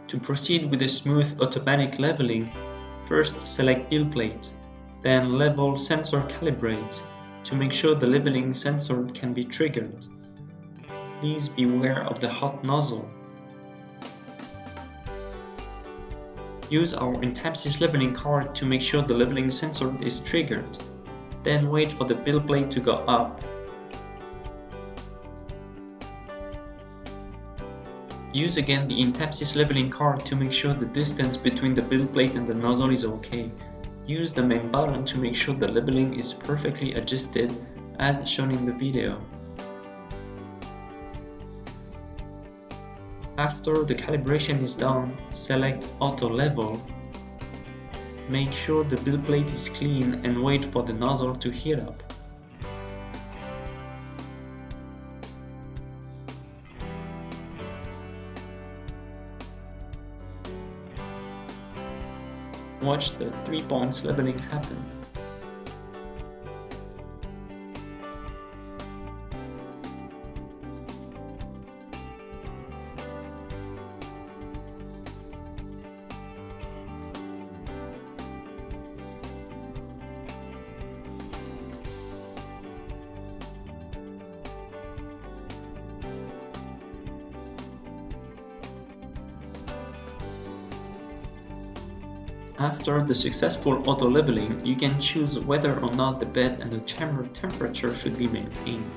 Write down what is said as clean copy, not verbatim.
To proceed with a smooth automatic leveling, first select build plate, then level sensor calibrate to make sure the leveling sensor can be triggered. Please beware of the hot nozzle. Use our Intamsys leveling card to make sure the leveling sensor is triggered. Then wait for the build plate to go up. Use again the Intamsys leveling card to make sure the distance between the build plate and the nozzle is okay. Use the main button to make sure the leveling is perfectly adjusted as shown in the video. After the calibration is done, select Auto Level. Make sure the build plate is clean and wait for the nozzle to heat up. Watch the 3 points leveling happen. After the successful auto leveling, you can choose whether or not the bed and the chamber temperature should be maintained.